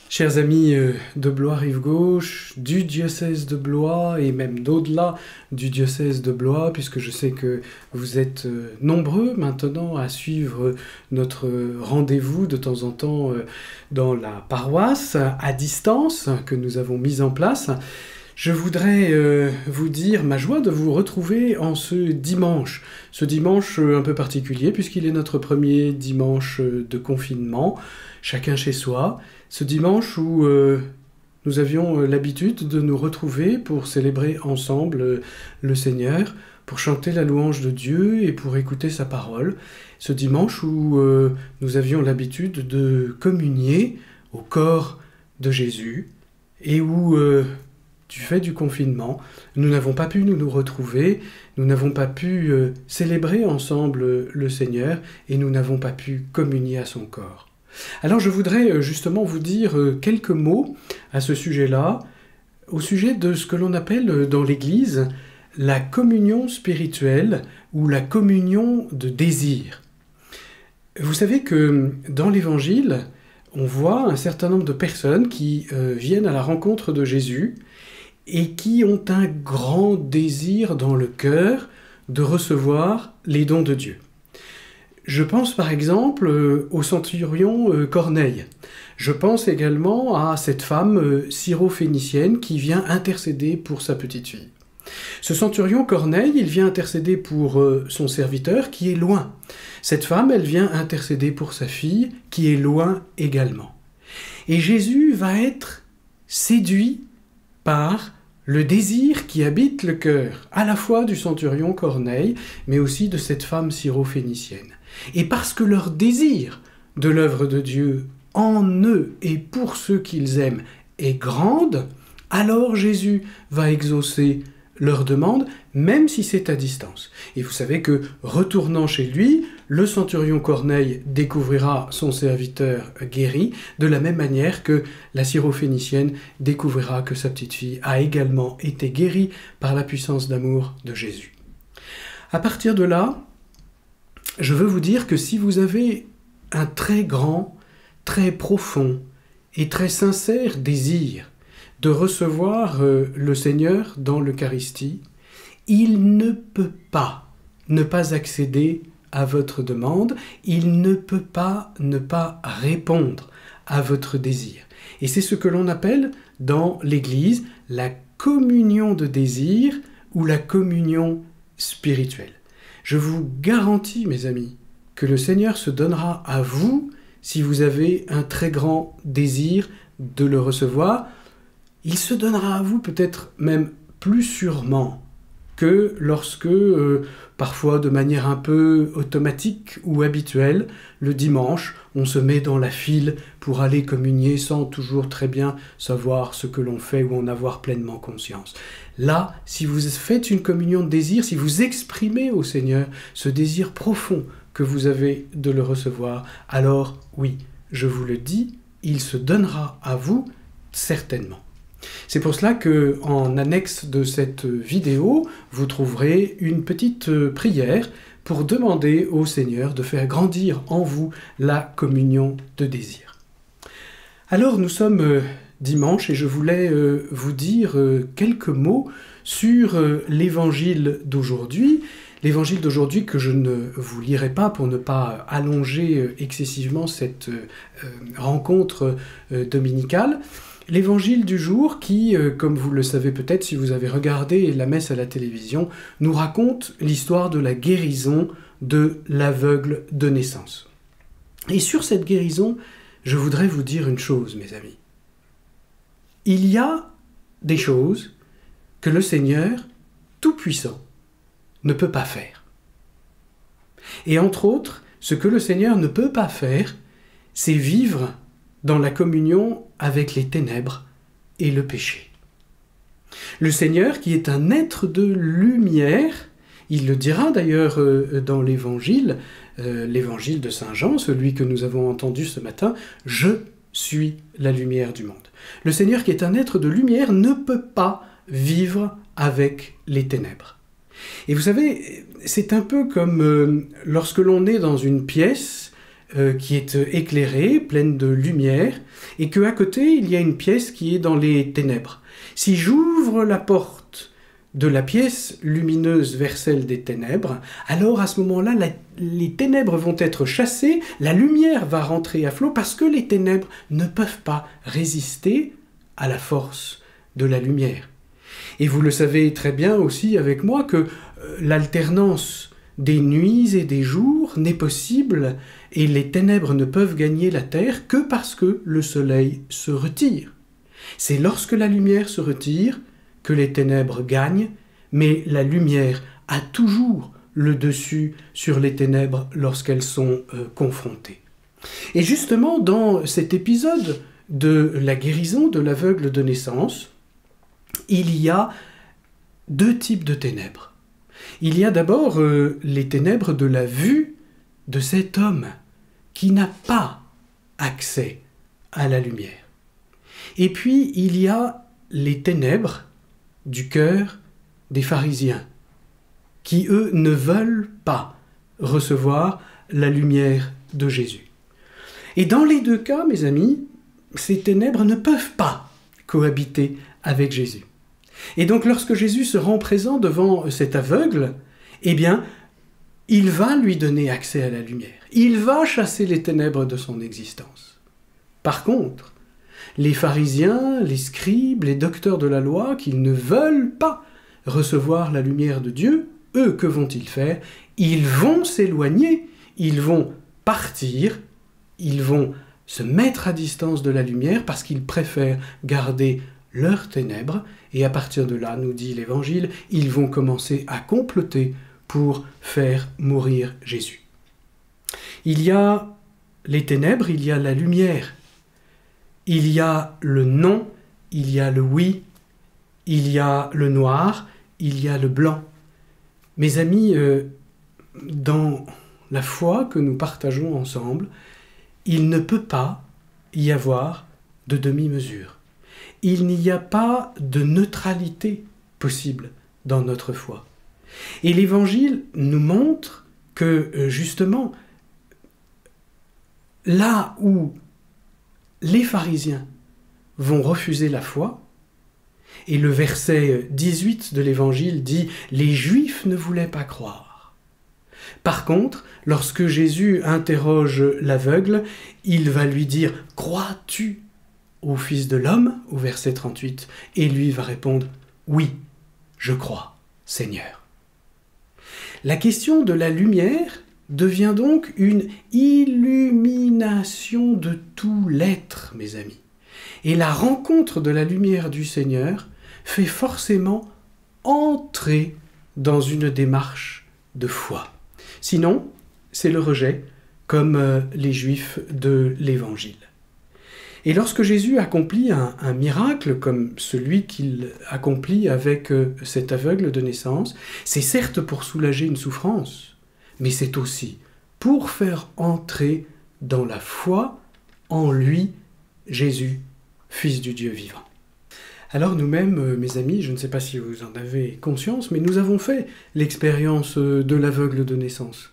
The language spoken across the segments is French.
Chers amis de Blois-Rive-Gauche, du diocèse de Blois et même d'au-delà du diocèse de Blois, puisque je sais que vous êtes nombreux maintenant à suivre notre rendez-vous de temps en temps dans la paroisse à distance que nous avons mise en place, je voudrais vous dire ma joie de vous retrouver en ce dimanche un peu particulier puisqu'il est notre premier dimanche de confinement, chacun chez soi. Ce dimanche où nous avions l'habitude de nous retrouver pour célébrer ensemble le Seigneur, pour chanter la louange de Dieu et pour écouter sa parole. Ce dimanche où nous avions l'habitude de communier au corps de Jésus et où, du fait du confinement, nous n'avons pas pu nous retrouver, nous n'avons pas pu célébrer ensemble le Seigneur et nous n'avons pas pu communier à son corps. Alors je voudrais justement vous dire quelques mots à ce sujet-là, au sujet de ce que l'on appelle dans l'Église la communion spirituelle ou la communion de désir. Vous savez que dans l'Évangile, on voit un certain nombre de personnes qui viennent à la rencontre de Jésus et qui ont un grand désir dans le cœur de recevoir les dons de Dieu. Je pense par exemple au centurion Corneille. Je pense également à cette femme syro-phénicienne qui vient intercéder pour sa petite fille. Ce centurion Corneille, il vient intercéder pour son serviteur qui est loin. Cette femme, elle vient intercéder pour sa fille qui est loin également. Et Jésus va être séduit par le désir qui habite le cœur, à la fois du centurion Corneille, mais aussi de cette femme syro-phénicienne. Et parce que leur désir de l'œuvre de Dieu en eux et pour ceux qu'ils aiment est grande, alors Jésus va exaucer leur demande, même si c'est à distance. Et vous savez que, retournant chez lui, le centurion Corneille découvrira son serviteur guéri, de la même manière que la syro-phénicienne découvrira que sa petite fille a également été guérie par la puissance d'amour de Jésus. À partir de là, je veux vous dire que si vous avez un très grand, très profond et très sincère désir de recevoir le Seigneur dans l'Eucharistie, il ne peut pas ne pas accéder à votre demande, il ne peut pas ne pas répondre à votre désir. Et c'est ce que l'on appelle dans l'Église la communion de désir ou la communion spirituelle. Je vous garantis, mes amis, que le Seigneur se donnera à vous si vous avez un très grand désir de le recevoir. Il se donnera à vous peut-être même plus sûrement que lorsque, parfois de manière un peu automatique ou habituelle, le dimanche, on se met dans la file pour aller communier sans toujours très bien savoir ce que l'on fait ou en avoir pleinement conscience. Là, si vous faites une communion de désir, si vous exprimez au Seigneur ce désir profond que vous avez de le recevoir, alors oui, je vous le dis, il se donnera à vous certainement. C'est pour cela qu'en annexe de cette vidéo, vous trouverez une petite prière pour demander au Seigneur de faire grandir en vous la communion de désir. Alors nous sommes dimanche et je voulais vous dire quelques mots sur l'évangile d'aujourd'hui. L'évangile d'aujourd'hui que je ne vous lirai pas pour ne pas allonger excessivement cette rencontre dominicale. L'évangile du jour qui, comme vous le savez peut-être si vous avez regardé la messe à la télévision, nous raconte l'histoire de la guérison de l'aveugle de naissance. Et sur cette guérison, je voudrais vous dire une chose, mes amis. Il y a des choses que le Seigneur, Tout-Puissant, ne peut pas faire. Et entre autres, ce que le Seigneur ne peut pas faire, c'est vivre dans la communion avec les ténèbres et le péché. Le Seigneur, qui est un être de lumière, il le dira d'ailleurs dans l'évangile de Saint Jean, celui que nous avons entendu ce matin, « Je suis la lumière du monde ». Le Seigneur, qui est un être de lumière, ne peut pas vivre avec les ténèbres. Et vous savez, c'est un peu comme lorsque l'on est dans une pièce qui est éclairée, pleine de lumière, et qu'à côté, il y a une pièce qui est dans les ténèbres. Si j'ouvre la porte de la pièce lumineuse vers celle des ténèbres, alors à ce moment-là, les ténèbres vont être chassées, la lumière va rentrer à flot parce que les ténèbres ne peuvent pas résister à la force de la lumière. Et vous le savez très bien aussi avec moi que l'alternance des nuits et des jours n'est possible et les ténèbres ne peuvent gagner la terre que parce que le soleil se retire. C'est lorsque la lumière se retire que les ténèbres gagnent, mais la lumière a toujours le dessus sur les ténèbres lorsqu'elles sont confrontées. Et justement, dans cet épisode de la guérison de l'aveugle de naissance, il y a deux types de ténèbres. Il y a d'abord les ténèbres de la vue de cet homme qui n'a pas accès à la lumière. Et puis, il y a les ténèbres du cœur des pharisiens, qui, eux, ne veulent pas recevoir la lumière de Jésus. Et dans les deux cas, mes amis, ces ténèbres ne peuvent pas cohabiter avec Jésus. Et donc, lorsque Jésus se rend présent devant cet aveugle, eh bien, il va lui donner accès à la lumière. Il va chasser les ténèbres de son existence. Par contre, les pharisiens, les scribes, les docteurs de la loi, qui ne veulent pas recevoir la lumière de Dieu, eux, que vont-ils faire? Ils vont s'éloigner, ils vont partir, ils vont se mettre à distance de la lumière parce qu'ils préfèrent garder leurs ténèbres, et à partir de là, nous dit l'Évangile, ils vont commencer à comploter pour faire mourir Jésus. Il y a les ténèbres, il y a la lumière. Il y a le non, il y a le oui, il y a le noir, il y a le blanc. Mes amis, dans la foi que nous partageons ensemble, il ne peut pas y avoir de demi-mesure. Il n'y a pas de neutralité possible dans notre foi. Et l'Évangile nous montre que, justement, là où les pharisiens vont refuser la foi, et le verset 18 de l'Évangile dit « Les Juifs ne voulaient pas croire ». Par contre, lorsque Jésus interroge l'aveugle, il va lui dire « Crois-tu au Fils de l'homme » au verset 38, et lui va répondre « Oui, je crois, Seigneur ». La question de la lumière devient donc une illumination de tout l'être, mes amis. Et la rencontre de la lumière du Seigneur fait forcément entrer dans une démarche de foi. Sinon, c'est le rejet, comme les Juifs de l'Évangile. Et lorsque Jésus accomplit un miracle comme celui qu'il accomplit avec cet aveugle de naissance, c'est certes pour soulager une souffrance, mais c'est aussi pour faire entrer dans la foi en lui, Jésus, Fils du Dieu vivant. Alors nous-mêmes, mes amis, je ne sais pas si vous en avez conscience, mais nous avons fait l'expérience de l'aveugle de naissance.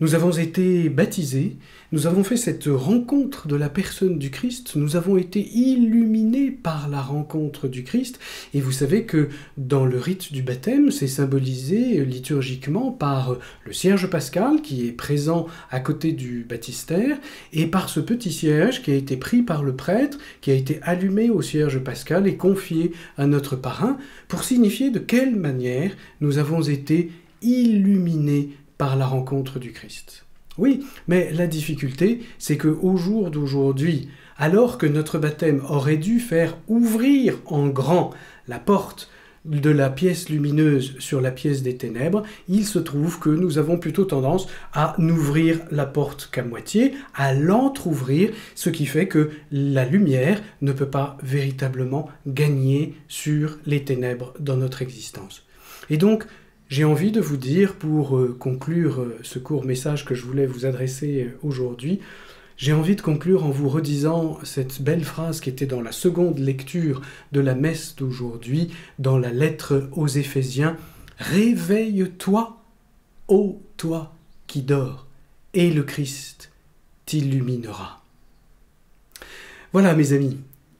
Nous avons été baptisés, nous avons fait cette rencontre de la personne du Christ, nous avons été illuminés par la rencontre du Christ, et vous savez que dans le rite du baptême, c'est symbolisé liturgiquement par le cierge pascal qui est présent à côté du baptistère, et par ce petit cierge qui a été pris par le prêtre, qui a été allumé au cierge pascal et confié à notre parrain, pour signifier de quelle manière nous avons été illuminés par la rencontre du Christ. Oui, mais la difficulté, c'est qu'au jour d'aujourd'hui, alors que notre baptême aurait dû faire ouvrir en grand la porte de la pièce lumineuse sur la pièce des ténèbres, il se trouve que nous avons plutôt tendance à n'ouvrir la porte qu'à moitié, à l'entrouvrir, ce qui fait que la lumière ne peut pas véritablement gagner sur les ténèbres dans notre existence. Et donc, j'ai envie de vous dire, pour conclure ce court message que je voulais vous adresser aujourd'hui, J'ai envie de conclure en vous redisant cette belle phrase qui était dans la seconde lecture de la messe d'aujourd'hui, dans la lettre aux Éphésiens. « Réveille-toi, ô toi qui dors, et le Christ t'illuminera. » Voilà mes amis,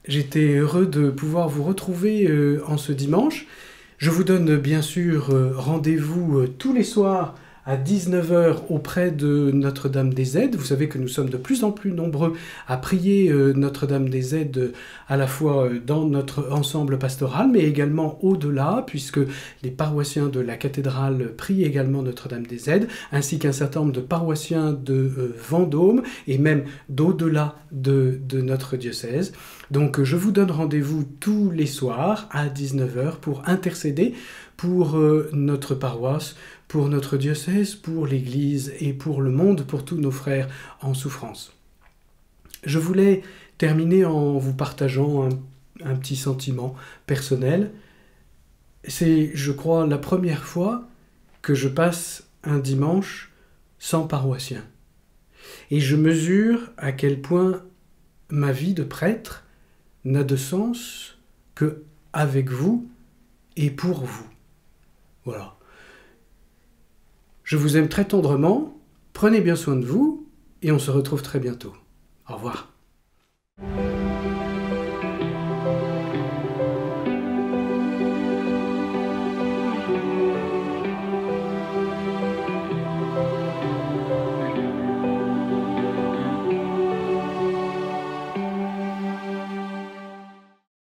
j'étais heureux de pouvoir vous retrouver en ce dimanche. Je vous donne bien sûr rendez-vous tous les soirs à 19 h auprès de Notre-Dame des Aides. Vous savez que nous sommes de plus en plus nombreux à prier Notre-Dame des Aides à la fois dans notre ensemble pastoral, mais également au-delà, puisque les paroissiens de la cathédrale prient également Notre-Dame des Aides, ainsi qu'un certain nombre de paroissiens de Vendôme et même d'au-delà de notre diocèse. Donc je vous donne rendez-vous tous les soirs à 19 h pour intercéder pour notre paroisse, pour notre diocèse, pour l'Église et pour le monde, pour tous nos frères en souffrance. Je voulais terminer en vous partageant un petit sentiment personnel. C'est, je crois, la première fois que je passe un dimanche sans paroissien. Et je mesure à quel point ma vie de prêtre n'a de sens que avec vous et pour vous. Voilà. Je vous aime très tendrement, prenez bien soin de vous et on se retrouve très bientôt. Au revoir.